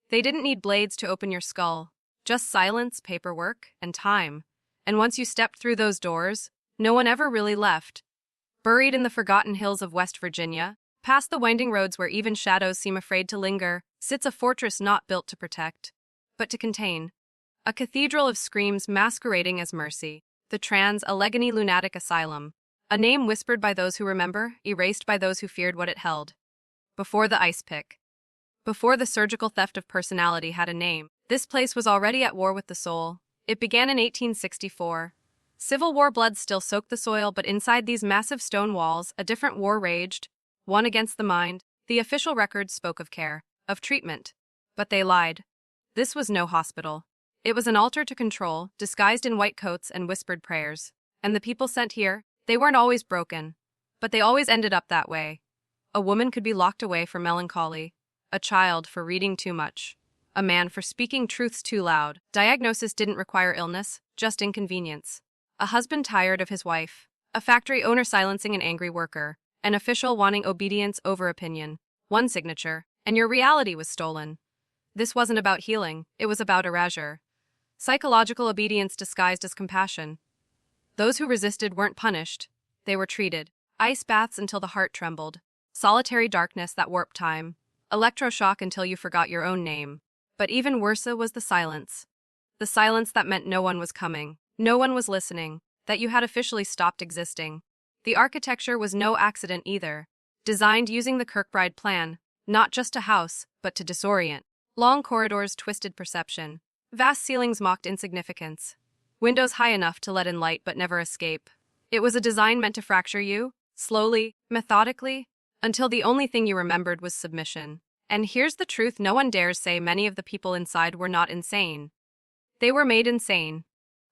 They didn't need blades to open your skull, just silence, paperwork, and time. And once you stepped through those doors, no one ever really left. Buried in the forgotten hills of West Virginia, past the winding roads where even shadows seem afraid to linger, sits a fortress not built to protect, but to contain. A cathedral of screams masquerading as mercy, the Trans-Allegheny Lunatic Asylum. A name whispered by those who remember, erased by those who feared what it held. Before the ice pick. Before the surgical theft of personality had a name, this place was already at war with the soul. It began in 1864. Civil War blood still soaked the soil, but inside these massive stone walls, a different war raged, one against the mind. The official records spoke of care, of treatment. But they lied. This was no hospital. It was an altar to control, disguised in white coats and whispered prayers. And the people sent here, they weren't always broken. But they always ended up that way. A woman could be locked away for melancholy, a child for reading too much, a man for speaking truths too loud. Diagnosis didn't require illness, just inconvenience. A husband tired of his wife, a factory owner silencing an angry worker, an official wanting obedience over opinion. One signature, and your reality was stolen. This wasn't about healing, it was about erasure. Psychological obedience disguised as compassion. Those who resisted weren't punished, they were treated. Ice baths until the heart trembled. Solitary darkness that warped time. Electroshock until you forgot your own name. But even worse was the silence. The silence that meant no one was coming, no one was listening, that you had officially stopped existing. The architecture was no accident either. Designed using the Kirkbride plan, not just a house, but to disorient. Long corridors twisted perception. Vast ceilings mocked insignificance. Windows high enough to let in light but never escape. It was a design meant to fracture you, slowly, methodically, until the only thing you remembered was submission. And here's the truth: no one dares say many of the people inside were not insane. They were made insane.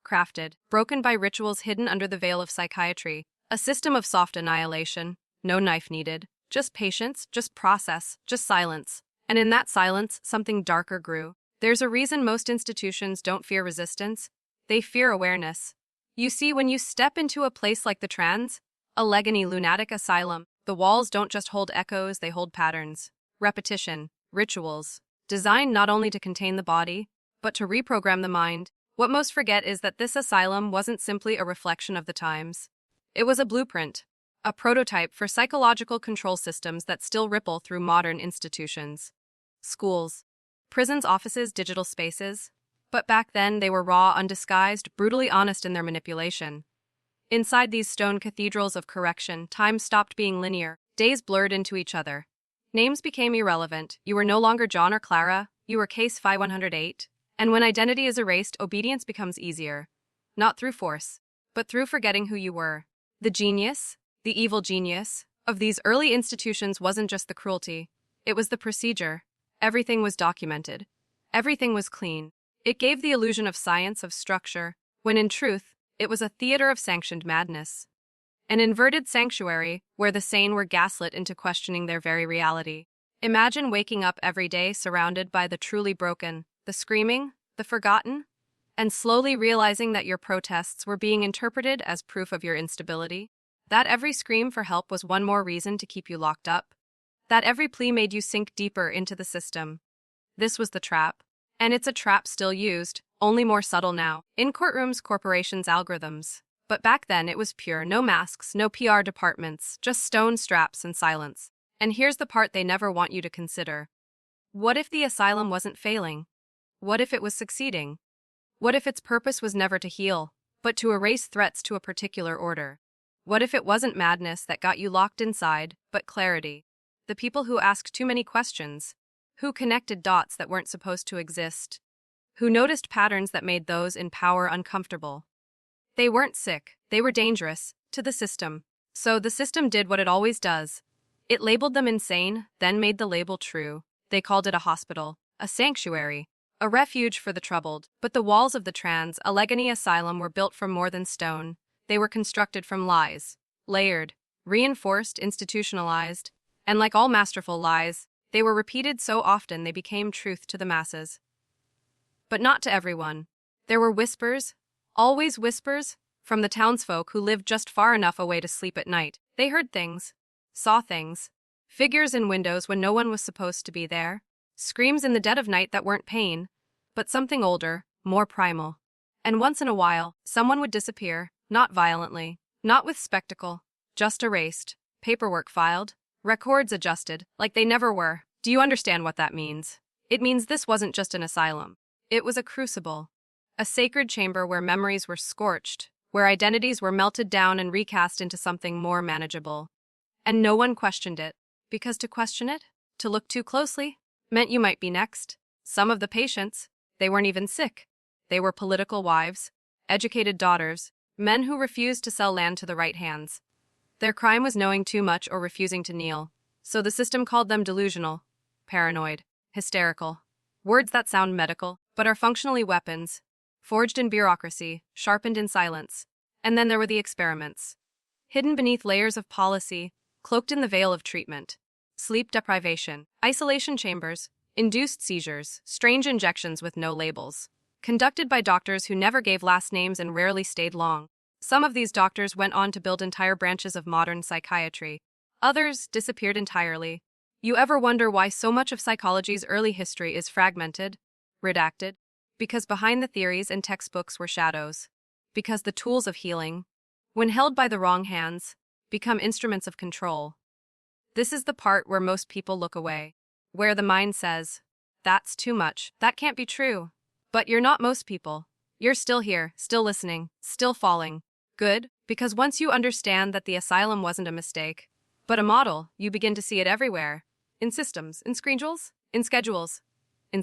Crafted, broken by rituals hidden under the veil of psychiatry. A system of soft annihilation. No knife needed. Just patience, just process, just silence. And in that silence, something darker grew. There's a reason most institutions don't fear resistance. They fear awareness. You see, when you step into a place like the Trans-Allegheny Lunatic Asylum, the walls don't just hold echoes, they hold patterns. Repetition, rituals, designed not only to contain the body, but to reprogram the mind. What most forget is that this asylum wasn't simply a reflection of the times. It was a blueprint, a prototype for psychological control systems that still ripple through modern institutions. Schools, prisons, offices, digital spaces. But back then, they were raw, undisguised, brutally honest in their manipulation. Inside these stone cathedrals of correction, time stopped being linear, days blurred into each other. Names became irrelevant. You were no longer John or Clara, you were Case 5108. And when identity is erased, obedience becomes easier. Not through force, but through forgetting who you were. The genius, the evil genius, of these early institutions wasn't just the cruelty. It was the procedure. Everything was documented. Everything was clean. It gave the illusion of science, of structure, when in truth, it was a theater of sanctioned madness. An inverted sanctuary where the sane were gaslit into questioning their very reality. Imagine waking up every day surrounded by the truly broken, the screaming, the forgotten, and slowly realizing that your protests were being interpreted as proof of your instability. That every scream for help was one more reason to keep you locked up. That every plea made you sink deeper into the system. This was the trap. And it's a trap still used, only more subtle now, in courtrooms, corporations, algorithms. But back then it was pure, no masks, no PR departments, just stone straps and silence. And here's the part they never want you to consider. What if the asylum wasn't failing? What if it was succeeding? What if its purpose was never to heal, but to erase threats to a particular order? What if it wasn't madness that got you locked inside, but clarity? The people who asked too many questions, who connected dots that weren't supposed to exist, who noticed patterns that made those in power uncomfortable. They weren't sick, they were dangerous, to the system. So the system did what it always does. It labeled them insane, then made the label true. They called it a hospital, a sanctuary, a refuge for the troubled. But the walls of the Trans-Allegheny Asylum were built from more than stone. They were constructed from lies, layered, reinforced, institutionalized, and like all masterful lies, they were repeated so often they became truth to the masses. But not to everyone. There were whispers, always whispers, from the townsfolk who lived just far enough away to sleep at night. They heard things, saw things, figures in windows when no one was supposed to be there, Screams in the dead of night that weren't pain, but something older, more primal. And once in a while, someone would disappear, not violently, not with spectacle, just erased, paperwork filed, records adjusted, like they never were. Do you understand what that means? It means this wasn't just an asylum. It was a crucible. A sacred chamber where memories were scorched, where identities were melted down and recast into something more manageable. And no one questioned it, because to question it, to look too closely, meant you might be next. Some of the patients, they weren't even sick. They were political wives, educated daughters, men who refused to sell land to the right hands. Their crime was knowing too much or refusing to kneel, so the system called them delusional, paranoid, hysterical. Words that sound medical, but are functionally weapons, forged in bureaucracy, sharpened in silence. And then there were the experiments. Hidden beneath layers of policy, cloaked in the veil of treatment. Sleep deprivation, isolation chambers, induced seizures, strange injections with no labels. Conducted by doctors who never gave last names and rarely stayed long. Some of these doctors went on to build entire branches of modern psychiatry. Others disappeared entirely. You ever wonder why so much of psychology's early history is fragmented, redacted? Because behind the theories and textbooks were shadows. Because the tools of healing, when held by the wrong hands, become instruments of control. This is the part where most people look away. Where the mind says, that's too much, that can't be true. But you're not most people. You're still here, still listening, still falling. Good, because once you understand that the asylum wasn't a mistake, but a model, you begin to see it everywhere. In systems, in schedules, in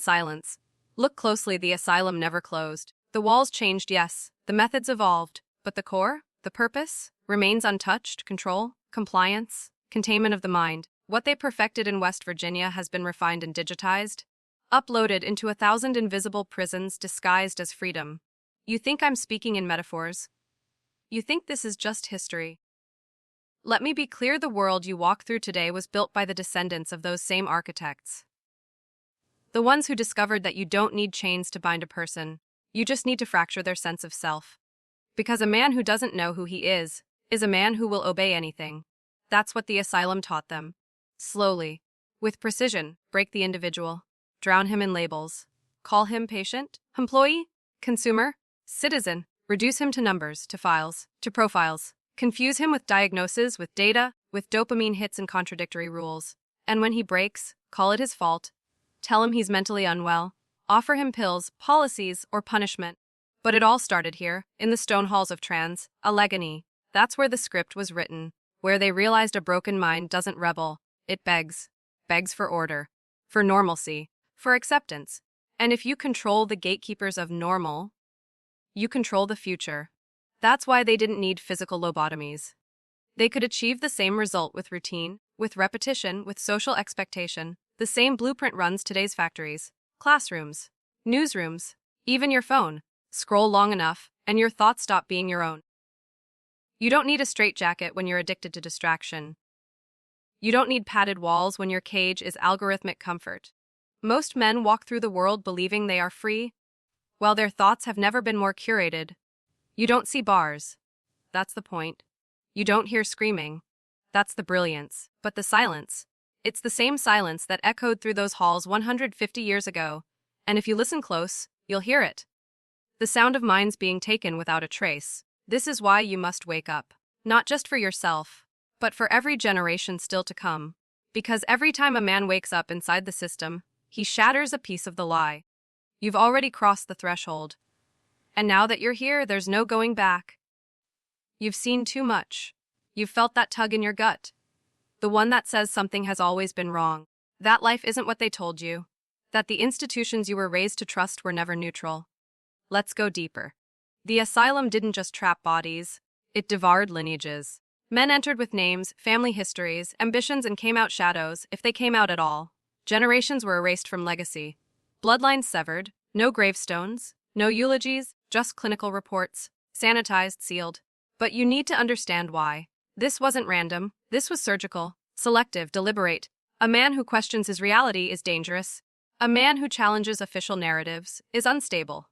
silence. Look closely, the asylum never closed. The walls changed, yes, the methods evolved, but the core, the purpose, remains untouched. Control, compliance, containment of the mind. What they perfected in West Virginia has been refined and digitized, uploaded into 1,000 invisible prisons disguised as freedom. You think I'm speaking in metaphors? You think this is just history? Let me be clear, the world you walk through today was built by the descendants of those same architects. The ones who discovered that you don't need chains to bind a person, you just need to fracture their sense of self. Because a man who doesn't know who he is a man who will obey anything. That's what the asylum taught them. Slowly, with precision, break the individual, drown him in labels, call him patient, employee, consumer, citizen, reduce him to numbers, to files, to profiles. Confuse him with diagnoses, with data, with dopamine hits and contradictory rules. And when he breaks, call it his fault. Tell him he's mentally unwell. Offer him pills, policies, or punishment. But it all started here, in the stone halls of Trans-Allegheny. That's where the script was written, where they realized a broken mind doesn't rebel. It begs for order, for normalcy, for acceptance. And if you control the gatekeepers of normal, you control the future. That's why they didn't need physical lobotomies. They could achieve the same result with routine, with repetition, with social expectation. The same blueprint runs today's factories, classrooms, newsrooms, even your phone. Scroll long enough, and your thoughts stop being your own. You don't need a straitjacket when you're addicted to distraction. You don't need padded walls when your cage is algorithmic comfort. Most men walk through the world believing they are free, while their thoughts have never been more curated. You don't see bars. That's the point. You don't hear screaming. That's the brilliance. But the silence. It's the same silence that echoed through those halls 150 years ago. And if you listen close, you'll hear it. The sound of minds being taken without a trace. This is why you must wake up. Not just for yourself, but for every generation still to come. Because every time a man wakes up inside the system, he shatters a piece of the lie. You've already crossed the threshold. And now that you're here, there's no going back. You've seen too much. You've felt that tug in your gut. The one that says something has always been wrong. That life isn't what they told you. That the institutions you were raised to trust were never neutral. Let's go deeper. The asylum didn't just trap bodies, it devoured lineages. Men entered with names, family histories, ambitions, and came out shadows, if they came out at all. Generations were erased from legacy. Bloodlines severed, no gravestones, no eulogies, just clinical reports, sanitized, sealed. But you need to understand why. This wasn't random, this was surgical, selective, deliberate. A man who questions his reality is dangerous. A man who challenges official narratives is unstable.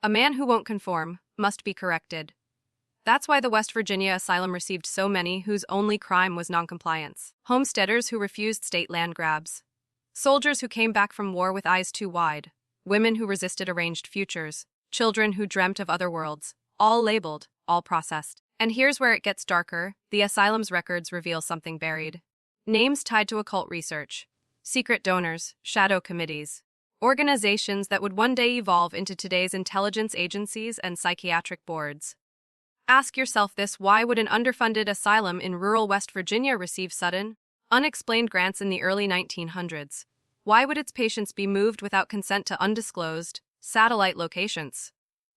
A man who won't conform must be corrected. That's why the West Virginia asylum received so many whose only crime was noncompliance. Homesteaders who refused state land grabs. Soldiers who came back from war with eyes too wide, women who resisted arranged futures, children who dreamt of other worlds, all labeled, all processed. And here's where it gets darker. The asylum's records reveal something buried. Names tied to occult research, secret donors, shadow committees, organizations that would one day evolve into today's intelligence agencies and psychiatric boards. Ask yourself this: why would an underfunded asylum in rural West Virginia receive sudden, unexplained grants in the early 1900s? Why would its patients be moved without consent to undisclosed, satellite locations?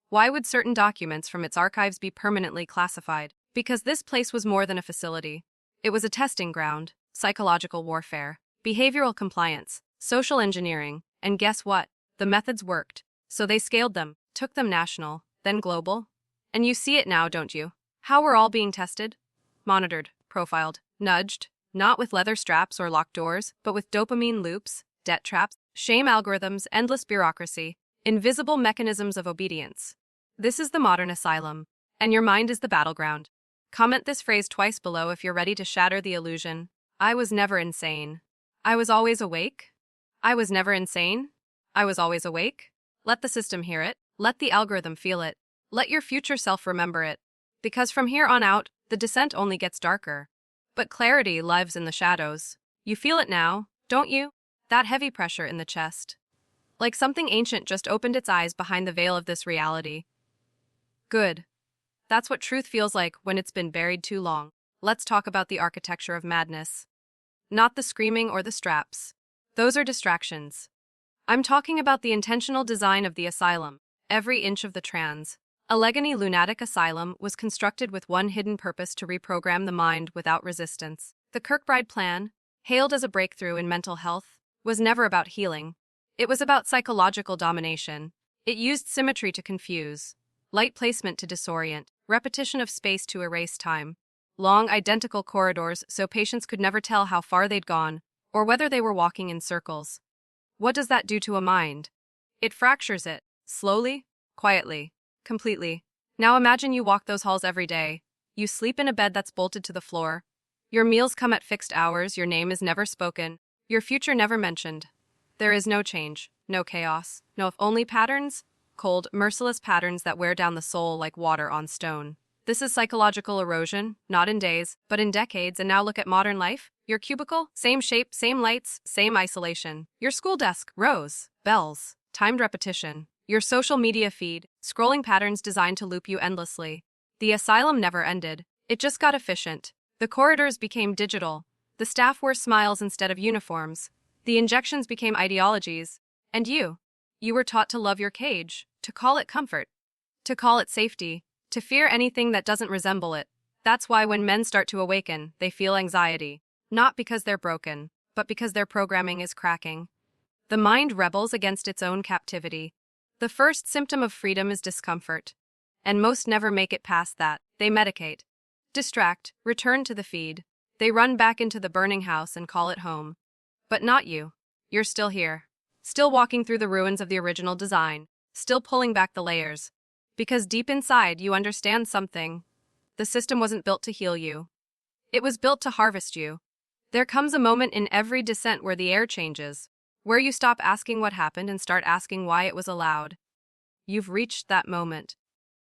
Why would certain documents from its archives be permanently classified? Because this place was more than a facility. It was a testing ground, psychological warfare, behavioral compliance, social engineering, and guess what? The methods worked. So they scaled them, took them national, then global. And you see it now, don't you? How we're all being tested? Monitored, profiled, nudged, not with leather straps or locked doors, but with dopamine loops, debt traps, shame algorithms, endless bureaucracy, invisible mechanisms of obedience. This is the modern asylum, and your mind is the battleground. Comment this phrase twice below if you're ready to shatter the illusion. I was never insane. I was always awake. I was never insane. I was always awake. Let the system hear it. Let the algorithm feel it. Let your future self remember it. Because from here on out, the descent only gets darker. But clarity lives in the shadows. You feel it now, don't you? That heavy pressure in the chest. Like something ancient just opened its eyes behind the veil of this reality. Good. That's what truth feels like when it's been buried too long. Let's talk about the architecture of madness. Not the screaming or the straps. Those are distractions. I'm talking about the intentional design of the asylum. Every inch of the Trans-Allegheny Lunatic Asylum was constructed with one hidden purpose: to reprogram the mind without resistance. The Kirkbride Plan, hailed as a breakthrough in mental health, was never about healing. It was about psychological domination. It used symmetry to confuse, light placement to disorient, repetition of space to erase time, long identical corridors so patients could never tell how far they'd gone or whether they were walking in circles. What does that do to a mind? It fractures it, slowly, quietly, completely. Now imagine you walk those halls every day. You sleep in a bed that's bolted to the floor. Your meals come at fixed hours, your name is never spoken, your future never mentioned. There is no change, no chaos, no if only patterns, cold, merciless patterns that wear down the soul like water on stone. This is psychological erosion, not in days, but in decades. And now look at modern life. Your cubicle, same shape, same lights, same isolation. Your school desk, rows, bells, timed repetition. Your social media feed, scrolling patterns designed to loop you endlessly. The asylum never ended. It just got efficient. The corridors became digital. The staff wore smiles instead of uniforms. The injections became ideologies. And you were taught to love your cage, to call it comfort, to call it safety, to fear anything that doesn't resemble it. That's why when men start to awaken, they feel anxiety. Not because they're broken, but because their programming is cracking. The mind rebels against its own captivity. The first symptom of freedom is discomfort. And most never make it past that. They medicate, distract, return to the feed. They run back into the burning house and call it home. But not you. You're still here. Still walking through the ruins of the original design. Still pulling back the layers. Because deep inside you understand something. The system wasn't built to heal you. It was built to harvest you. There comes a moment in every descent where the air changes, where you stop asking what happened and start asking why it was allowed. You've reached that moment.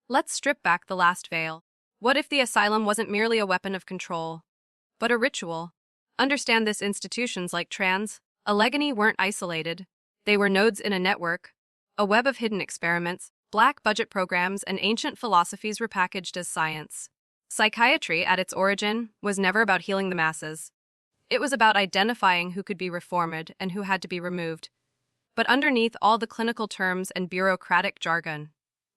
Let's strip back the last veil. What if the asylum wasn't merely a weapon of control, but a ritual? Understand this: institutions like Trans-Allegheny weren't isolated. They were nodes in a network, a web of hidden experiments, black budget programs, and ancient philosophies repackaged as science. Psychiatry, at its origin, was never about healing the masses. It was about identifying who could be reformed and who had to be removed. But underneath all the clinical terms and bureaucratic jargon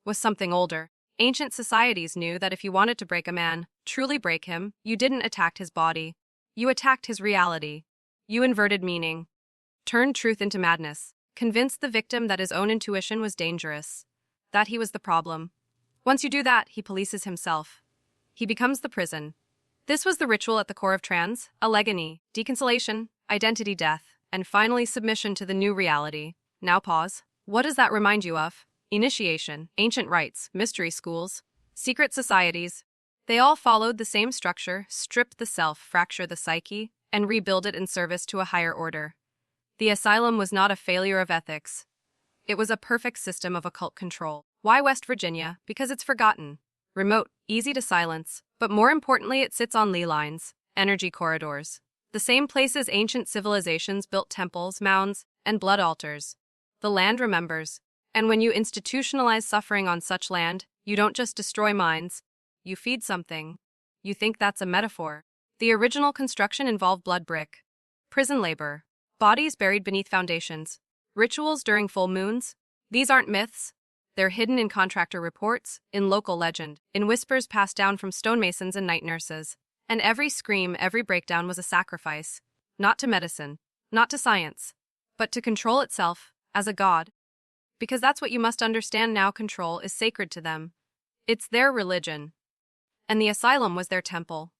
was something older. Ancient societies knew that if you wanted to break a man, truly break him, you didn't attack his body. You attacked his reality. You inverted meaning, turned truth into madness, convinced the victim that his own intuition was dangerous, that he was the problem. Once you do that, he polices himself. He becomes the prison. This was the ritual at the core of Trans-Allegheny: deconsolation, identity death, and finally submission to the new reality. Now pause. What does that remind you of? Initiation, ancient rites, mystery schools, secret societies. They all followed the same structure: strip the self, fracture the psyche, and rebuild it in service to a higher order. The asylum was not a failure of ethics. It was a perfect system of occult control. Why West Virginia? Because it's forgotten, remote, easy to silence, but more importantly, it sits on ley lines, energy corridors. The same places ancient civilizations built temples, mounds, and blood altars. The land remembers. And when you institutionalize suffering on such land, you don't just destroy minds, you feed something. You think that's a metaphor. The original construction involved blood brick, prison labor, bodies buried beneath foundations, rituals during full moons. These aren't myths. They're hidden in contractor reports, in local legend, in whispers passed down from stonemasons and night nurses. And every scream, every breakdown was a sacrifice, not to medicine, not to science, but to control itself, as a god. Because that's what you must understand now, control is sacred to them. It's their religion. And the asylum was their temple.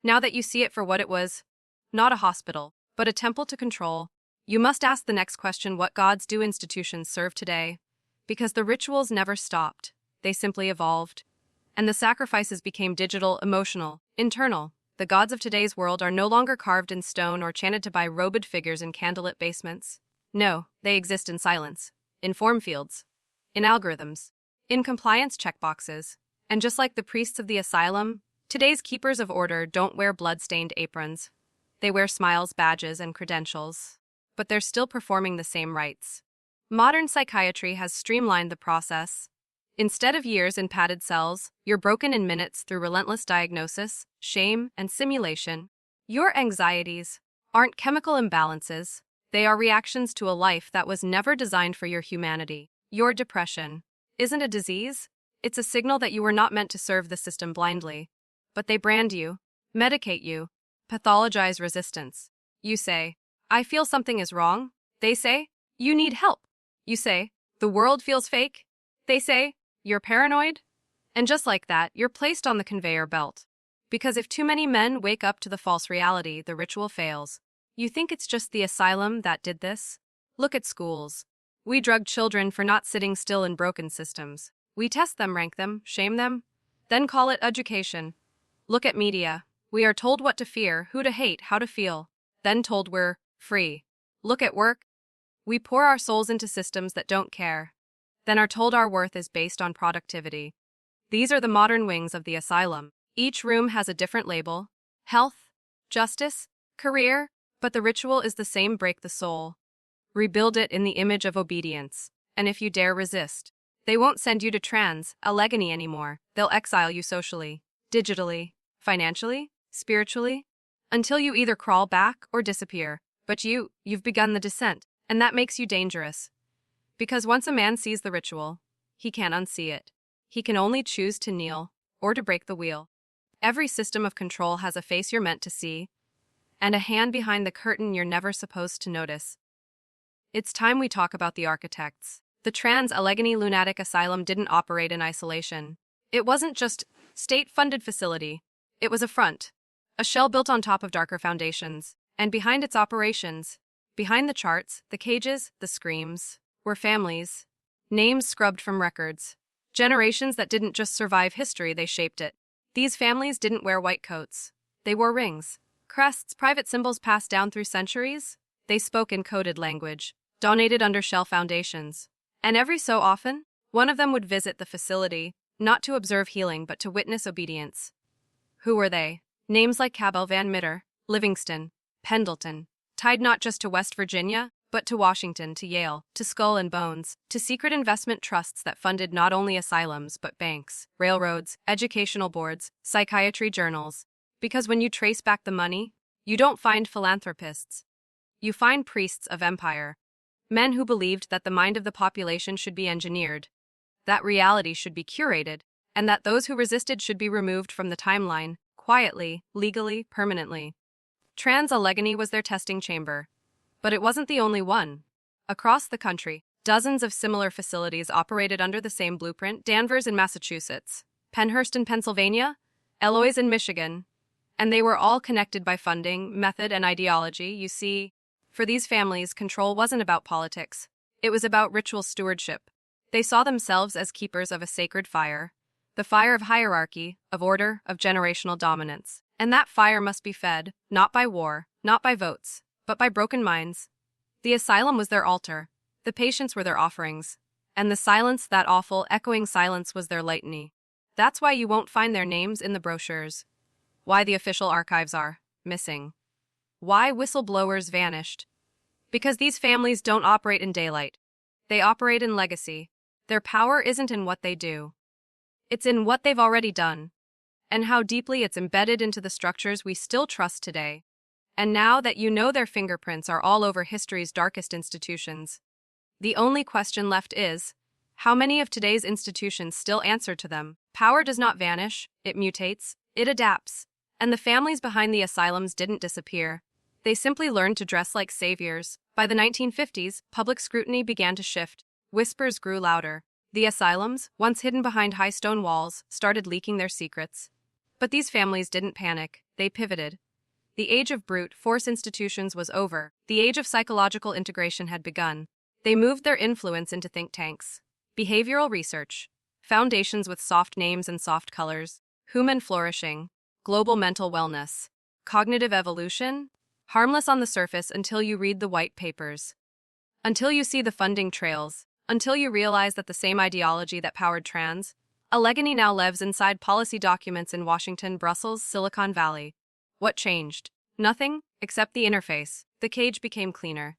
Now that you see it for what it was, not a hospital, but a temple to control, you must ask the next question: what gods do institutions serve today? Because the rituals never stopped, they simply evolved. And the sacrifices became digital, emotional, internal. The gods of today's world are no longer carved in stone or chanted to by robed figures in candlelit basements. No, they exist in silence, in form fields, in algorithms, in compliance checkboxes. And just like the priests of the asylum, today's keepers of order don't wear blood-stained aprons. They wear smiles, badges, and credentials. But they're still performing the same rites. Modern psychiatry has streamlined the process. Instead of years in padded cells, you're broken in minutes through relentless diagnosis, shame, and simulation. Your anxieties aren't chemical imbalances. They are reactions to a life that was never designed for your humanity. Your depression isn't a disease. It's a signal that you were not meant to serve the system blindly. But they brand you, medicate you, pathologize resistance. You say, I feel something is wrong. They say, you need help. You say, the world feels fake. They say, you're paranoid. And just like that, you're placed on the conveyor belt. Because if too many men wake up to the false reality, the ritual fails. You think it's just the asylum that did this? Look at schools. We drug children for not sitting still in broken systems. We test them, rank them, shame them, then call it education. Look at media. We are told what to fear, who to hate, how to feel, then told we're free. Look at work. We pour our souls into systems that don't care, then are told our worth is based on productivity. These are the modern wings of the asylum. Each room has a different label: health, justice, career, but the ritual is the same: break the soul. Rebuild it in the image of obedience. And if you dare resist, they won't send you to Trans-Allegheny anymore. They'll exile you socially, digitally, financially, spiritually, until you either crawl back or disappear. But you've begun the descent, and that makes you dangerous. Because once a man sees the ritual, he can't unsee it. He can only choose to kneel or to break the wheel. Every system of control has a face you're meant to see, and a hand behind the curtain you're never supposed to notice. It's time we talk about the architects. The Trans-Allegheny Lunatic Asylum didn't operate in isolation. It wasn't just state-funded facility. It was a front, a shell built on top of darker foundations. And behind its operations, behind the charts, the cages, the screams, were families, names scrubbed from records, generations that didn't just survive history, they shaped it. These families didn't wear white coats. They wore rings, crests, private symbols passed down through centuries. They spoke in coded language, donated under shell foundations. And every so often, one of them would visit the facility, not to observe healing but to witness obedience. Who were they? Names like Cabell, Van Mitter, Livingston, Pendleton, tied not just to West Virginia, but to Washington, to Yale, to Skull and Bones, to secret investment trusts that funded not only asylums but banks, railroads, educational boards, psychiatry journals. Because when you trace back the money, you don't find philanthropists. You find priests of empire. Men who believed that the mind of the population should be engineered, that reality should be curated, and that those who resisted should be removed from the timeline, quietly, legally, permanently. Trans-Allegheny was their testing chamber. But it wasn't the only one. Across the country, dozens of similar facilities operated under the same blueprint: Danvers in Massachusetts, Pennhurst in Pennsylvania, Eloise in Michigan. And they were all connected by funding, method, and ideology. You see, for these families, control wasn't about politics. It was about ritual stewardship. They saw themselves as keepers of a sacred fire, the fire of hierarchy, of order, of generational dominance. And that fire must be fed, not by war, not by votes, but by broken minds. The asylum was their altar, the patients were their offerings, and the silence, that awful, echoing silence, was their litany. That's why you won't find their names in the brochures. Why the official archives are missing. Why whistleblowers vanished. Because these families don't operate in daylight. They operate in legacy. Their power isn't in what they do. It's in what they've already done, and how deeply it's embedded into the structures we still trust today. And now that you know their fingerprints are all over history's darkest institutions, the only question left is, how many of today's institutions still answer to them? Power does not vanish, it mutates, it adapts. And the families behind the asylums didn't disappear. They simply learned to dress like saviors. By the 1950s, public scrutiny began to shift. Whispers grew louder. The asylums, once hidden behind high stone walls, started leaking their secrets. But these families didn't panic. They pivoted. The age of brute force institutions was over. The age of psychological integration had begun. They moved their influence into think tanks, behavioral research, foundations with soft names and soft colors, human flourishing, global mental wellness, cognitive evolution, harmless on the surface until you read the white papers, until you see the funding trails, until you realize that the same ideology that powered Trans-Allegheny now lives inside policy documents in Washington, Brussels, Silicon Valley. What changed? Nothing, except the interface. The cage became cleaner.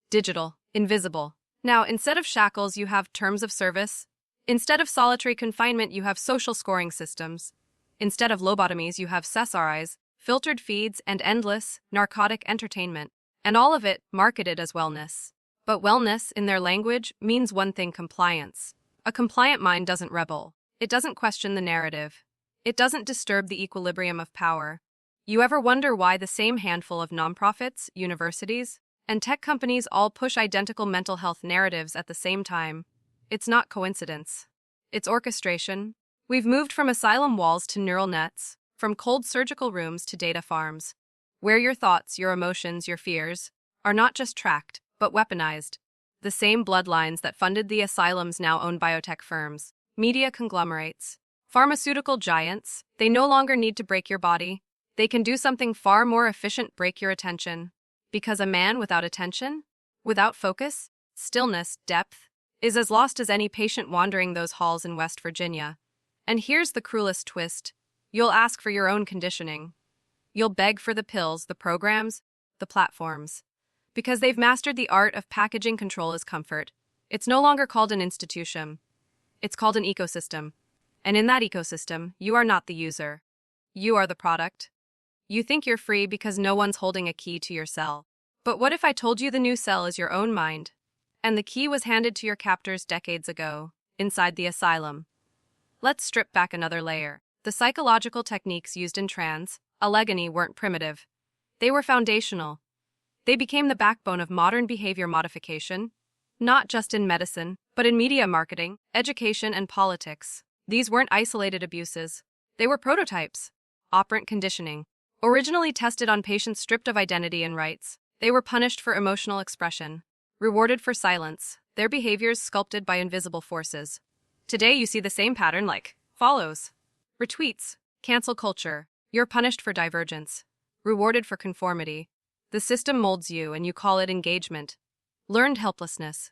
Digital, invisible. Now, instead of shackles, you have terms of service. Instead of solitary confinement, you have social scoring systems. Instead of lobotomies, you have SSRIs, filtered feeds, and endless, narcotic entertainment. And all of it marketed as wellness. But wellness, in their language, means one thing: compliance. A compliant mind doesn't rebel. It doesn't question the narrative. It doesn't disturb the equilibrium of power. You ever wonder why the same handful of nonprofits, universities, and tech companies all push identical mental health narratives at the same time? It's not coincidence. It's orchestration. We've moved from asylum walls to neural nets, from cold surgical rooms to data farms, where your thoughts, your emotions, your fears are not just tracked, but weaponized. The same bloodlines that funded the asylums now own biotech firms, media conglomerates, pharmaceutical giants. They no longer need to break your body. They can do something far more efficient: break your attention. Because a man without attention, without focus, stillness, depth, is as lost as any patient wandering those halls in West Virginia. And here's the cruelest twist. You'll ask for your own conditioning. You'll beg for the pills, the programs, the platforms. Because they've mastered the art of packaging control as comfort. It's no longer called an institution. It's called an ecosystem. And in that ecosystem, you are not the user. You are the product. You think you're free because no one's holding a key to your cell. But what if I told you the new cell is your own mind? And the key was handed to your captors decades ago, inside the asylum. Let's strip back another layer. The psychological techniques used in Trans-Allegheny weren't primitive. They were foundational. They became the backbone of modern behavior modification, not just in medicine, but in media marketing, education, and politics. These weren't isolated abuses. They were prototypes. Operant conditioning. Originally tested on patients stripped of identity and rights, they were punished for emotional expression, rewarded for silence, their behaviors sculpted by invisible forces. Today you see the same pattern like follows, retweets, cancel culture. You're punished for divergence, rewarded for conformity. The system molds you and you call it engagement. Learned helplessness.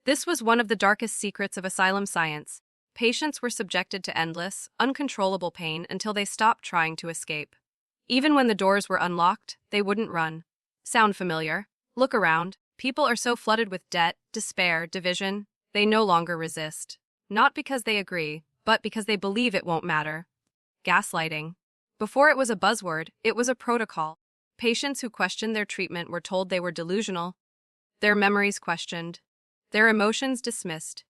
This was one of the darkest secrets of asylum science. Patients were subjected to endless, uncontrollable pain until they stopped trying to escape. Even when the doors were unlocked, they wouldn't run. Sound familiar? Look around. People are so flooded with debt, despair, division, they no longer resist. Not because they agree, but because they believe it won't matter. Gaslighting. Before it was a buzzword, it was a protocol. Patients who questioned their treatment were told they were delusional, their memories questioned, their emotions dismissed.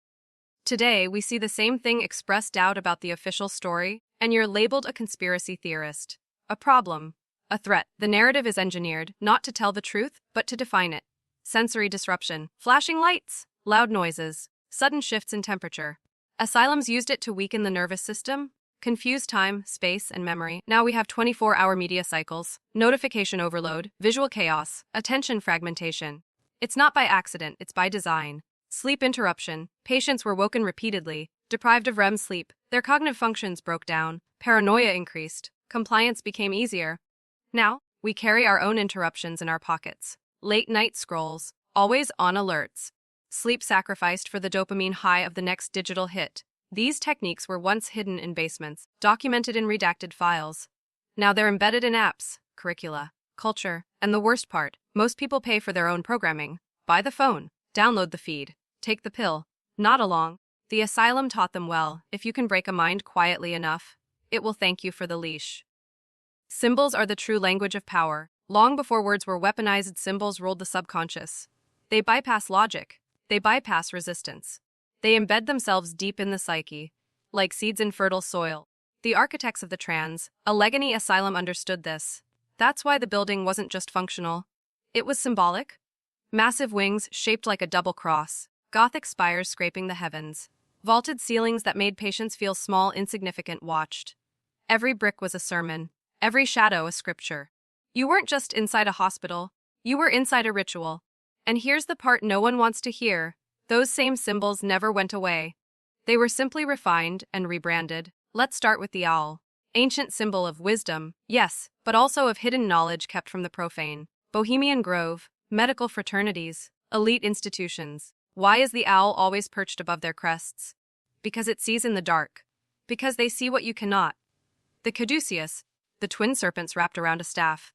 Today, we see the same thing expressed out about the official story, and you're labeled a conspiracy theorist. A problem. A threat. The narrative is engineered, not to tell the truth, but to define it. Sensory disruption. Flashing lights. Loud noises. Sudden shifts in temperature. Asylums used it to weaken the nervous system, confuse time, space, and memory. Now we have 24-hour media cycles, notification overload, visual chaos, attention fragmentation. It's not by accident, it's by design. Sleep interruption. Patients were woken repeatedly, deprived of REM sleep. Their cognitive functions broke down. Paranoia increased. Compliance became easier. Now, we carry our own interruptions in our pockets. Late-night scrolls, always on alerts. Sleep sacrificed for the dopamine high of the next digital hit. These techniques were once hidden in basements, documented in redacted files. Now they're embedded in apps, curricula, culture, and the worst part, most people pay for their own programming. Buy the phone, download the feed, take the pill. Nod along. The asylum taught them well, if you can break a mind quietly enough, it will thank you for the leash. Symbols are the true language of power. Long before words were weaponized, symbols ruled the subconscious. They bypass logic. They bypass resistance. They embed themselves deep in the psyche, like seeds in fertile soil. The architects of the Trans-Allegheny Asylum understood this. That's why the building wasn't just functional. It was symbolic. Massive wings shaped like a double cross, Gothic spires scraping the heavens, vaulted ceilings that made patients feel small, insignificant watched. Every brick was a sermon, every shadow a scripture. You weren't just inside a hospital, you were inside a ritual. And here's the part no one wants to hear. Those same symbols never went away. They were simply refined and rebranded. Let's start with the owl. Ancient symbol of wisdom, yes, but also of hidden knowledge kept from the profane. Bohemian Grove, medical fraternities, elite institutions. Why is the owl always perched above their crests? Because it sees in the dark. Because they see what you cannot. The caduceus, the twin serpents wrapped around a staff.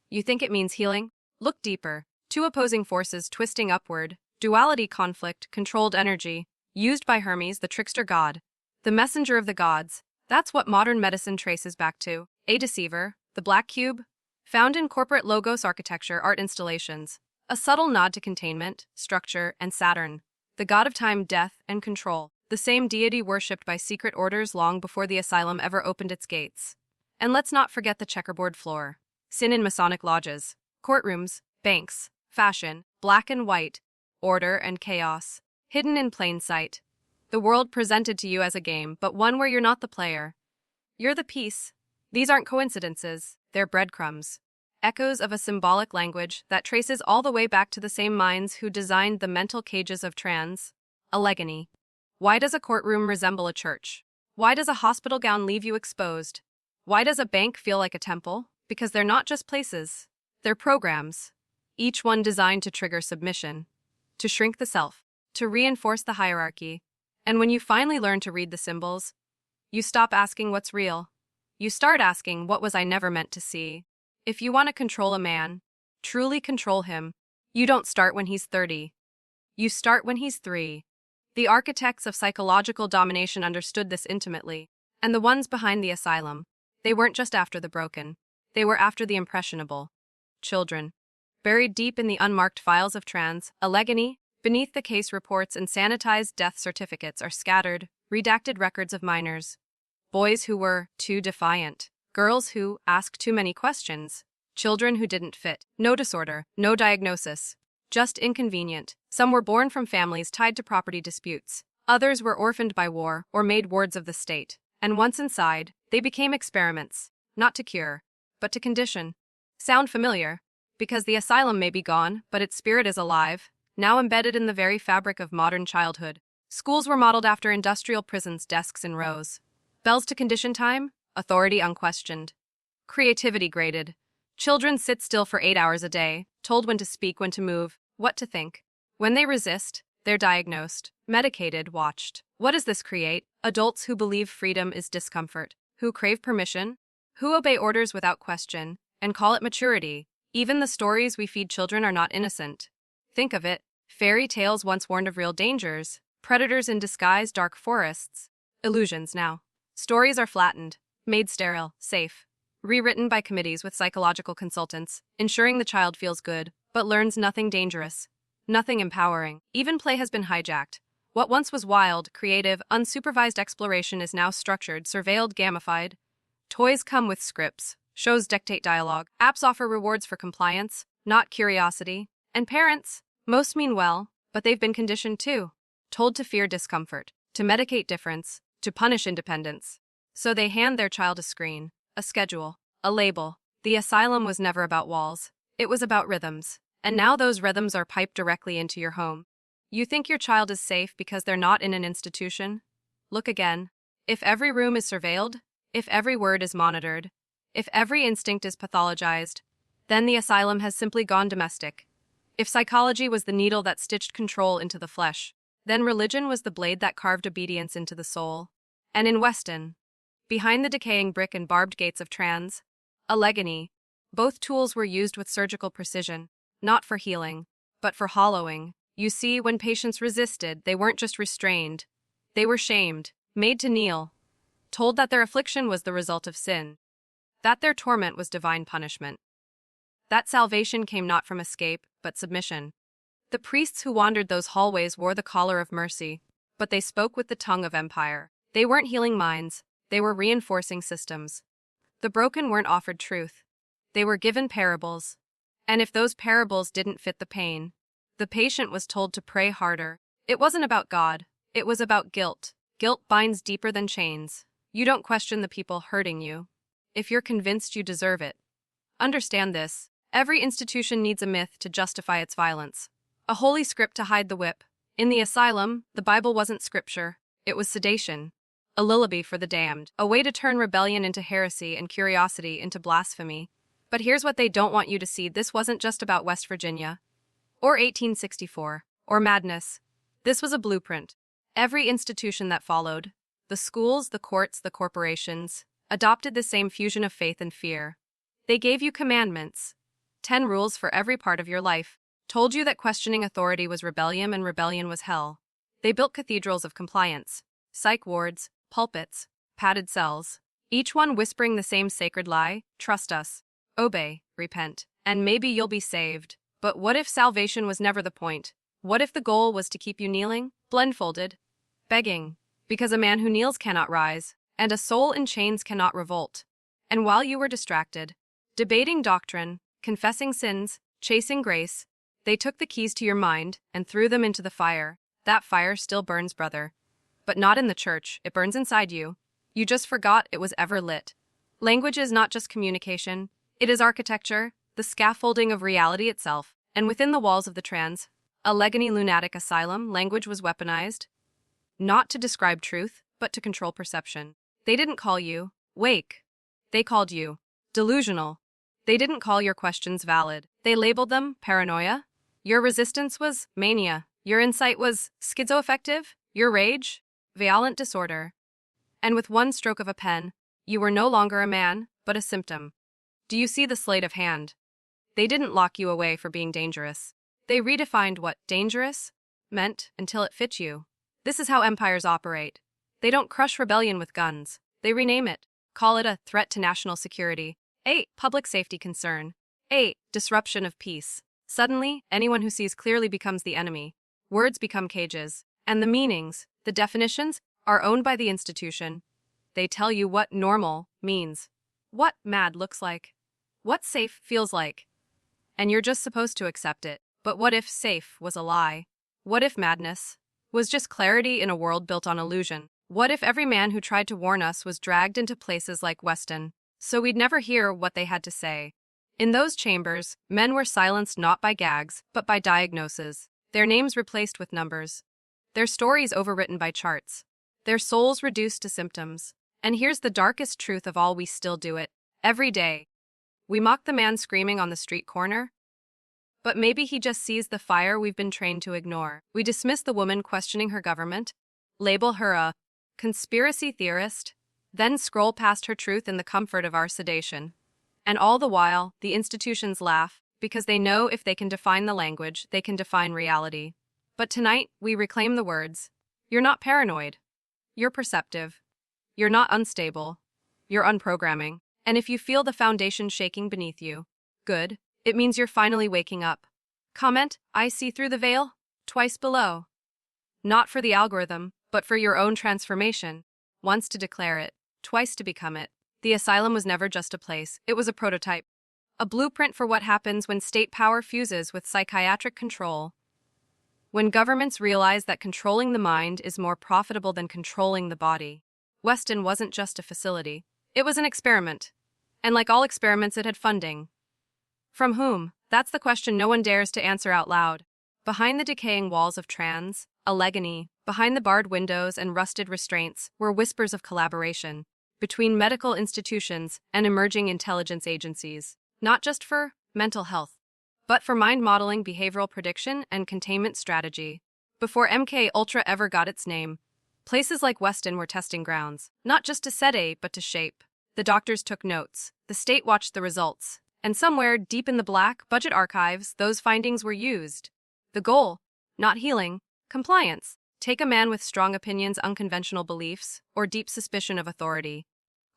You think it means healing? Look deeper. Two opposing forces twisting upward, duality, conflict, controlled energy, used by Hermes, the trickster god. The messenger of the gods, that's what modern medicine traces back to. A deceiver, the black cube, found in corporate logos architecture, art installations. A subtle nod to containment, structure, and Saturn, the god of time, death, and control. The same deity worshipped by secret orders long before the asylum ever opened its gates. And let's not forget the checkerboard floor. Sin in Masonic lodges, courtrooms, banks, fashion, black and white, order and chaos, hidden in plain sight. The world presented to you as a game, but one where you're not the player. You're the piece. These aren't coincidences, they're breadcrumbs. Echoes of a symbolic language that traces all the way back to the same minds who designed the mental cages of Trans-Allegheny. Why does a courtroom resemble a church? Why does a hospital gown leave you exposed? Why does a bank feel like a temple? Because they're not just places, they're programs. Each one designed to trigger submission, to shrink the self, to reinforce the hierarchy. And when you finally learn to read the symbols, you stop asking what's real. You start asking, what was I never meant to see? If you want to control a man, truly control him, you don't start when he's 30. You start when he's 3. The architects of psychological domination understood this intimately, and the ones behind the asylum, they weren't just after the broken. They were after the impressionable. Children. Buried deep in the unmarked files of Trans-Allegheny, beneath the case reports and sanitized death certificates are scattered, redacted records of minors. Boys who were too defiant. Girls who asked too many questions. Children who didn't fit. No disorder, no diagnosis. Just inconvenient. Some were born from families tied to property disputes. Others were orphaned by war or made wards of the state. And once inside, they became experiments. Not to cure, but to condition. Sound familiar? Because the asylum may be gone, but its spirit is alive, now embedded in the very fabric of modern childhood. Schools were modeled after industrial prisons, desks in rows. Bells to condition time, authority unquestioned. Creativity graded. Children sit still for 8 hours a day, told when to speak, when to move, what to think. When they resist, they're diagnosed, medicated, watched. What does this create? Adults who believe freedom is discomfort, who crave permission, who obey orders without question, and call it maturity. Even the stories we feed children are not innocent. Think of it, fairy tales once warned of real dangers, predators in disguise, dark forests. Illusions now. Stories are flattened, made sterile, safe. Rewritten by committees with psychological consultants, ensuring the child feels good, but learns nothing dangerous, nothing empowering. Even play has been hijacked. What once was wild, creative, unsupervised exploration is now structured, surveilled, gamified. Toys come with scripts. Shows dictate dialogue. Apps offer rewards for compliance, not curiosity. And parents, most mean well, but they've been conditioned too. Told to fear discomfort, to medicate difference, to punish independence. So they hand their child a screen, a schedule, a label. The asylum was never about walls. It was about rhythms. And now those rhythms are piped directly into your home. You think your child is safe because they're not in an institution? Look again. If every room is surveilled, if every word is monitored, if every instinct is pathologized, then the asylum has simply gone domestic. If psychology was the needle that stitched control into the flesh, then religion was the blade that carved obedience into the soul. And in Weston, behind the decaying brick and barbed gates of Trans-Allegheny, both tools were used with surgical precision, not for healing, but for hollowing. You see, when patients resisted, they weren't just restrained. They were shamed, made to kneel, told that their affliction was the result of sin, that their torment was divine punishment, that salvation came not from escape, but submission. The priests who wandered those hallways wore the collar of mercy, but they spoke with the tongue of empire. They weren't healing minds, they were reinforcing systems. The broken weren't offered truth. They were given parables. And if those parables didn't fit the pain, the patient was told to pray harder. It wasn't about God, it was about guilt. Guilt binds deeper than chains. You don't question the people hurting you if you're convinced you deserve it. Understand this. Every institution needs a myth to justify its violence. A holy script to hide the whip. In the asylum, the Bible wasn't scripture, it was sedation. A lullaby for the damned. A way to turn rebellion into heresy and curiosity into blasphemy. But here's what they don't want you to see. This wasn't just about West Virginia, or 1864, or madness. This was a blueprint. Every institution that followed, the schools, the courts, the corporations, adopted the same fusion of faith and fear. They gave you commandments, 10 rules for every part of your life, told you that questioning authority was rebellion and rebellion was hell. They built cathedrals of compliance, psych wards, pulpits, padded cells, each one whispering the same sacred lie: trust us, obey, repent, and maybe you'll be saved. But what if salvation was never the point? What if the goal was to keep you kneeling, blindfolded, begging? Because a man who kneels cannot rise, and a soul in chains cannot revolt. And while you were distracted, debating doctrine, confessing sins, chasing grace, they took the keys to your mind and threw them into the fire. That fire still burns, brother. But not in the church, it burns inside you. You just forgot it was ever lit. Language is not just communication, it is architecture, the scaffolding of reality itself. And within the walls of the Trans-Allegheny Lunatic Asylum, language was weaponized, not to describe truth, but to control perception. They didn't call you wake. They called you delusional. They didn't call your questions valid. They labeled them paranoia. Your resistance was mania. Your insight was schizoaffective. Your rage, violent disorder. And with one stroke of a pen, you were no longer a man, but a symptom. Do you see the sleight of hand? They didn't lock you away for being dangerous. They redefined what dangerous meant until it fit you. This is how empires operate. They don't crush rebellion with guns. They rename it, call it a threat to national security, a public safety concern, a disruption of peace. Suddenly, anyone who sees clearly becomes the enemy. Words become cages, and the meanings, the definitions, are owned by the institution. They tell you what normal means, what mad looks like, what safe feels like. And you're just supposed to accept it. But what if safe was a lie? What if madness was just clarity in a world built on illusion? What if every man who tried to warn us was dragged into places like Weston, so we'd never hear what they had to say? In those chambers, men were silenced not by gags, but by diagnoses. Their names replaced with numbers. Their stories overwritten by charts. Their souls reduced to symptoms. And here's the darkest truth of all: we still do it. Every day. We mock the man screaming on the street corner, but maybe he just sees the fire we've been trained to ignore. We dismiss the woman questioning her government, label her a conspiracy theorist, then scroll past her truth in the comfort of our sedation. And all the while, the institutions laugh, because they know if they can define the language, they can define reality. But tonight, we reclaim the words. You're not paranoid. You're perceptive. You're not unstable. You're unprogramming. And if you feel the foundation shaking beneath you, good. It means you're finally waking up. Comment, I see through the veil, twice below. Not for the algorithm, but for your own transformation. Once to declare it, twice to become it. The asylum was never just a place, it was a prototype. A blueprint for what happens when state power fuses with psychiatric control. When governments realize that controlling the mind is more profitable than controlling the body. Weston wasn't just a facility, it was an experiment. And like all experiments, it had funding. From whom? That's the question no one dares to answer out loud. Behind the decaying walls of Trans-Allegheny, behind the barred windows and rusted restraints, were whispers of collaboration between medical institutions and emerging intelligence agencies, not just for mental health, but for mind modeling, behavioral prediction, and containment strategy. Before MK Ultra ever got its name, places like Weston were testing grounds, not just to sedate, but to shape. The doctors took notes, the state watched the results, and somewhere deep in the black budget archives, those findings were used. The goal, not healing, compliance. Take a man with strong opinions, unconventional beliefs, or deep suspicion of authority.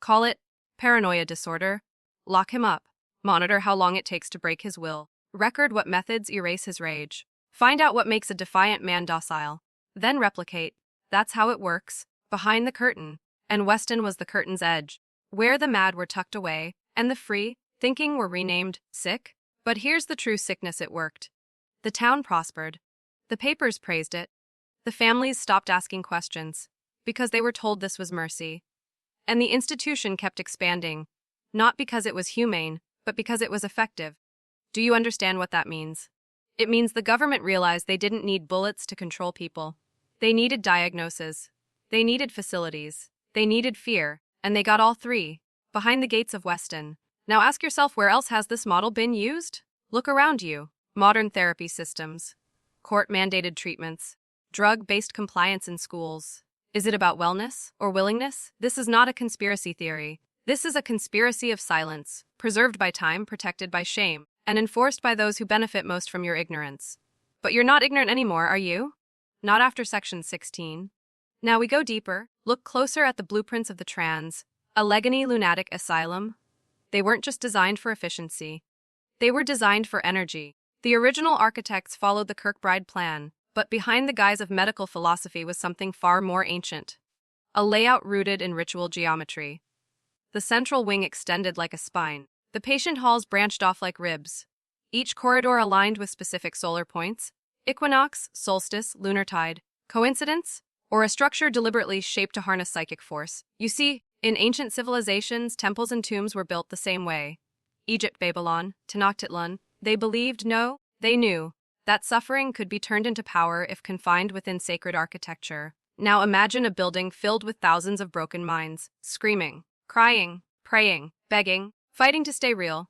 Call it paranoia disorder. Lock him up. Monitor how long it takes to break his will. Record what methods erase his rage. Find out what makes a defiant man docile. Then replicate. That's how it works. Behind the curtain. And Weston was the curtain's edge, where the mad were tucked away, and the free, thinking were renamed sick. But here's the true sickness: it worked. The town prospered. The papers praised it. The families stopped asking questions, because they were told this was mercy. And the institution kept expanding, not because it was humane, but because it was effective. Do you understand what that means? It means the government realized they didn't need bullets to control people. They needed diagnosis. They needed facilities. They needed fear, and they got all three, behind the gates of Weston. Now ask yourself, where else has this model been used? Look around you. Modern therapy systems, court-mandated treatments, drug-based compliance in schools. Is it about wellness or willingness? This is not a conspiracy theory. This is a conspiracy of silence, preserved by time, protected by shame, and enforced by those who benefit most from your ignorance. But you're not ignorant anymore, are you? Not after Section 16. Now we go deeper, look closer at the blueprints of the Trans-Allegheny Lunatic Asylum. They weren't just designed for efficiency. They were designed for energy. The original architects followed the Kirkbride plan, but behind the guise of medical philosophy was something far more ancient. A layout rooted in ritual geometry. The central wing extended like a spine. The patient halls branched off like ribs, each corridor aligned with specific solar points: equinox, solstice, lunar tide. Coincidence? Or a structure deliberately shaped to harness psychic force? You see, in ancient civilizations, temples and tombs were built the same way. Egypt, Babylon, Tenochtitlan. They believed, no, they knew, that suffering could be turned into power if confined within sacred architecture. Now imagine a building filled with thousands of broken minds, screaming, crying, praying, begging, fighting to stay real.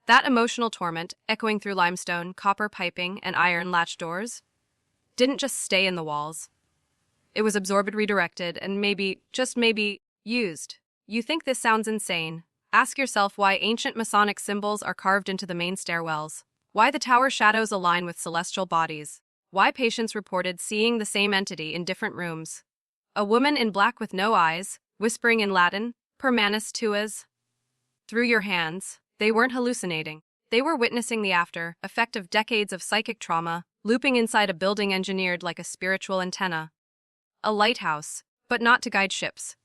That emotional torment, echoing through limestone, copper piping, and iron latch doors, didn't just stay in the walls. It was absorbed, redirected, and maybe, just maybe, used. You think this sounds insane? Ask yourself why ancient Masonic symbols are carved into the main stairwells. Why the tower shadows align with celestial bodies. Why patients reported seeing the same entity in different rooms. A woman in black with no eyes, whispering in Latin, per manus tuas. Through your hands. They weren't hallucinating. They were witnessing the after effect of decades of psychic trauma, looping inside a building engineered like a spiritual antenna. A lighthouse, but not to guide ships.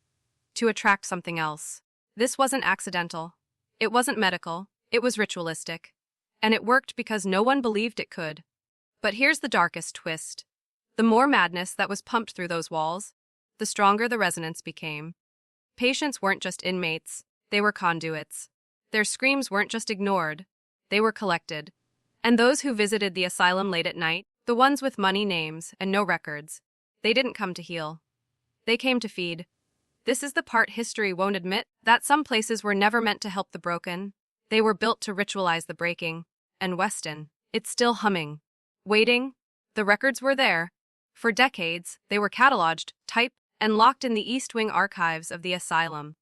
To attract something else. This wasn't accidental. It wasn't medical. It was ritualistic. And it worked because no one believed it could. But here's the darkest twist. The more madness that was pumped through those walls, the stronger the resonance became. Patients weren't just inmates. They were conduits. Their screams weren't just ignored. They were collected. And those who visited the asylum late at night, the ones with money, names, and no records, they didn't come to heal. They came to feed. This is the part history won't admit, that some places were never meant to help the broken. They were built to ritualize the breaking. And Weston, it's still humming. Waiting. The records were there. For decades, they were cataloged, typed, and locked in the East Wing archives of the asylum.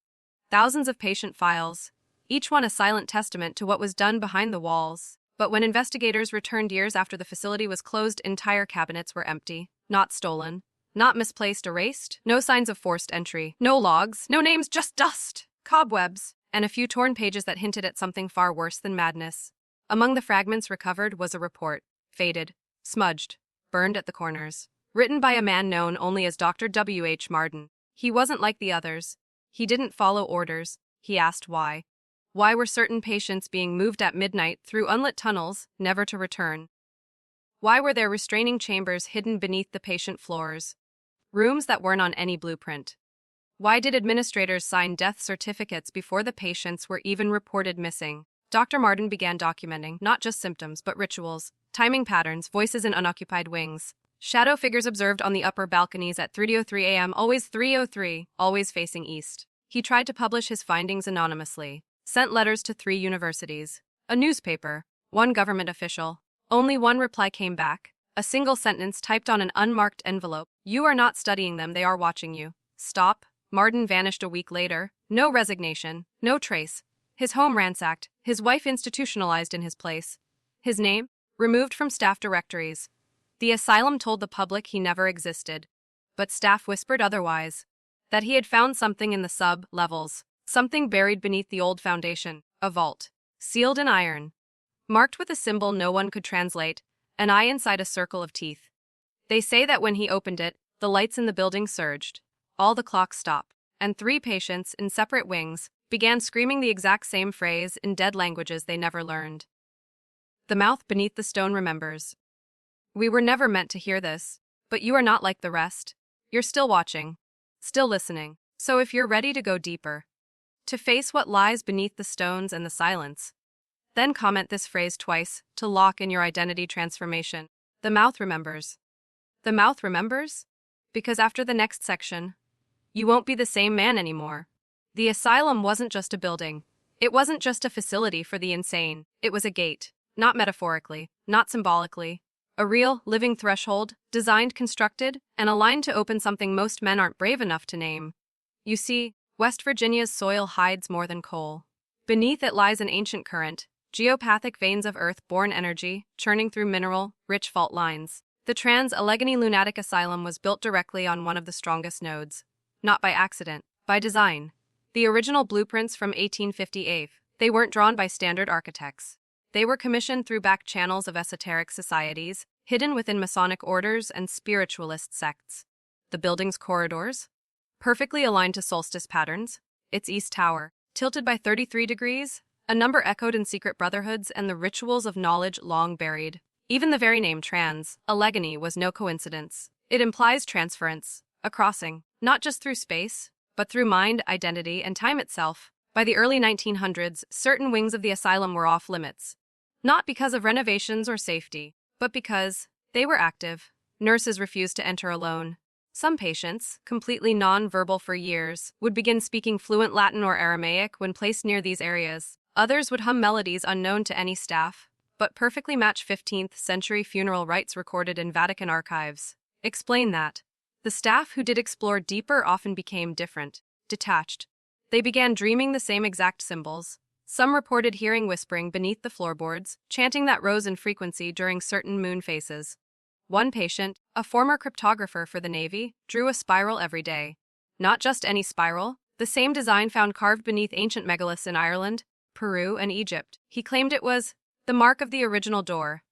Thousands of patient files, each one a silent testament to what was done behind the walls. But when investigators returned years after the facility was closed, entire cabinets were empty, not stolen. Not misplaced, erased, no signs of forced entry, no logs, no names, just dust, cobwebs, and a few torn pages that hinted at something far worse than madness. Among the fragments recovered was a report, faded, smudged, burned at the corners, written by a man known only as Dr. W. H. Marden. He wasn't like the others. He didn't follow orders. He asked why. Why were certain patients being moved at midnight through unlit tunnels, never to return? Why were there restraining chambers hidden beneath the patient floors? Rooms that weren't on any blueprint. Why did administrators sign death certificates before the patients were even reported missing? Dr. Marden began documenting not just symptoms but rituals, timing patterns, voices in unoccupied wings, shadow figures observed on the upper balconies at 3:03 a.m., always 3:03, always facing east. He tried to publish his findings anonymously, sent letters to 3 universities, a newspaper, One government official. Only one reply came back. A single sentence typed on an unmarked envelope. You are not studying them, they are watching you. Stop. Martin vanished a week later. No resignation, no trace. His home ransacked, his wife institutionalized in his place. His name? Removed from staff directories. The asylum told the public he never existed. But staff whispered otherwise. That he had found something in the sub-levels. Something buried beneath the old foundation. A vault. Sealed in iron. Marked with a symbol no one could translate. An eye inside a circle of teeth. They say that when he opened it, the lights in the building surged. All the clocks stopped. And 3 patients, in separate wings, began screaming the exact same phrase in dead languages they never learned. The mouth beneath the stone remembers. We were never meant to hear this, but you are not like the rest. You're still watching, still listening. So if you're ready to go deeper, to face what lies beneath the stones and the silence, then comment this phrase twice to lock in your identity transformation. The mouth remembers. The mouth remembers? Because after the next section, you won't be the same man anymore. The asylum wasn't just a building. It wasn't just a facility for the insane. It was a gate. Not metaphorically, not symbolically. A real, living threshold, designed, constructed, and aligned to open something most men aren't brave enough to name. You see, West Virginia's soil hides more than coal. Beneath it lies an ancient current, geopathic veins of earth-born energy, churning through mineral-rich fault lines. The Trans-Allegheny Lunatic Asylum was built directly on one of the strongest nodes. Not by accident, by design. The original blueprints from 1858, they weren't drawn by standard architects. They were commissioned through back channels of esoteric societies, hidden within Masonic orders and spiritualist sects. The building's corridors? Perfectly aligned to solstice patterns. Its east tower, tilted by 33 degrees, a number echoed in secret brotherhoods and the rituals of knowledge long buried. Even the very name Trans-Allegheny was no coincidence. It implies transference, a crossing, not just through space, but through mind, identity, and time itself. By the early 1900s, certain wings of the asylum were off limits. Not because of renovations or safety, but because they were active. Nurses refused to enter alone. Some patients, completely non-verbal for years, would begin speaking fluent Latin or Aramaic when placed near these areas. Others would hum melodies unknown to any staff, but perfectly match 15th century funeral rites recorded in Vatican archives. Explain that. The staff who did explore deeper often became different, detached. They began dreaming the same exact symbols. Some reported hearing whispering beneath the floorboards, chanting that rose in frequency during certain moon phases. One patient, a former cryptographer for the Navy, drew a spiral every day. Not just any spiral, the same design found carved beneath ancient megaliths in Ireland, Peru, and Egypt. He claimed it was the mark of the original door.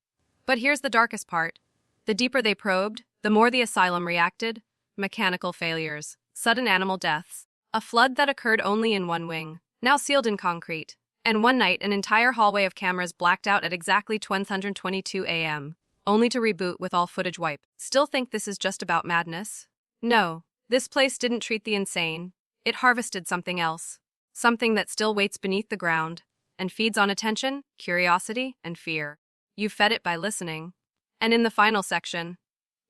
But here's the darkest part. The deeper they probed, the more the asylum reacted. Mechanical failures, sudden animal deaths, a flood that occurred only in one wing, now sealed in concrete. And one night, an entire hallway of cameras blacked out at exactly 20:22 a.m., only to reboot with all footage wiped. Still think this is just about madness? No, this place didn't treat the insane. It harvested something else. Something that still waits beneath the ground and feeds on attention, curiosity, and fear. You fed it by listening. And in the final section,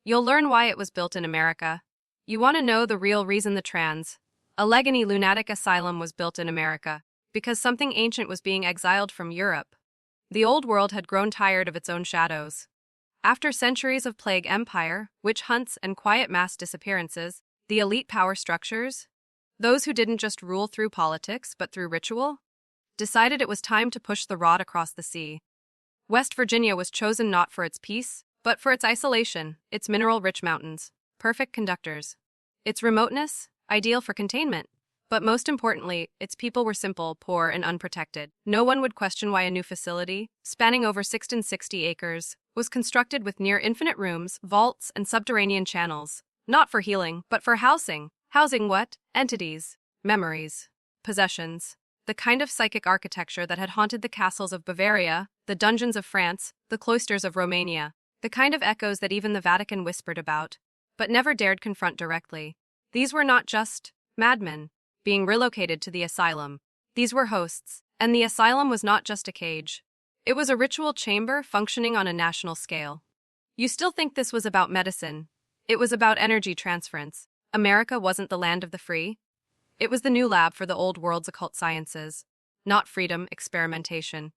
you'll learn why it was built in America. You want to know the real reason the Trans-Allegheny Lunatic Asylum was built in America. Because something ancient was being exiled from Europe. The old world had grown tired of its own shadows. After centuries of plague empire, witch hunts, and quiet mass disappearances, the elite power structures, those who didn't just rule through politics but through ritual, decided it was time to push the rod across the sea. West Virginia was chosen not for its peace, but for its isolation, its mineral-rich mountains, perfect conductors, its remoteness, ideal for containment. But most importantly, its people were simple, poor, and unprotected. No one would question why a new facility, spanning over 660 acres, was constructed with near-infinite rooms, vaults, and subterranean channels. Not for healing, but for housing. Housing what? Entities, memories, possessions. The kind of psychic architecture that had haunted the castles of Bavaria, the dungeons of France, the cloisters of Romania. The kind of echoes that even the Vatican whispered about, but never dared confront directly. These were not just madmen being relocated to the asylum. These were hosts, and the asylum was not just a cage. It was a ritual chamber functioning on a national scale. You still think this was about medicine? It was about energy transference. America wasn't the land of the free. It was the new lab for the old world's occult sciences. Not freedom, experimentation.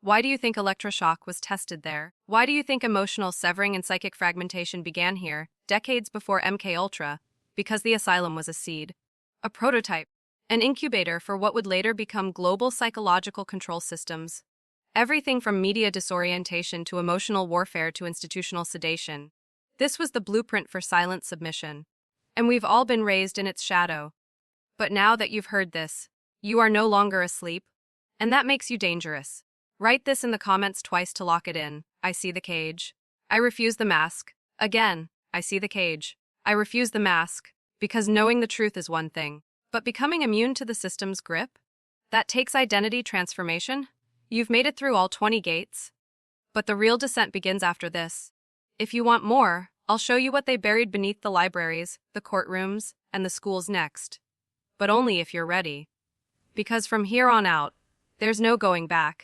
Why do you think electroshock was tested there? Why do you think emotional severing and psychic fragmentation began here, decades before MKUltra? Because the asylum was a seed, a prototype, an incubator for what would later become global psychological control systems. Everything from media disorientation to emotional warfare to institutional sedation. This was the blueprint for silent submission. And we've all been raised in its shadow. But now that you've heard this, you are no longer asleep, and that makes you dangerous. Write this in the comments twice to lock it in. I see the cage. I refuse the mask. Again, I see the cage. I refuse the mask, because knowing the truth is one thing, but becoming immune to the system's grip? That takes identity transformation. You've made it through all 20 gates. But the real descent begins after this. If you want more, I'll show you what they buried beneath the libraries, the courtrooms, and the schools next. But only if you're ready. Because from here on out, there's no going back.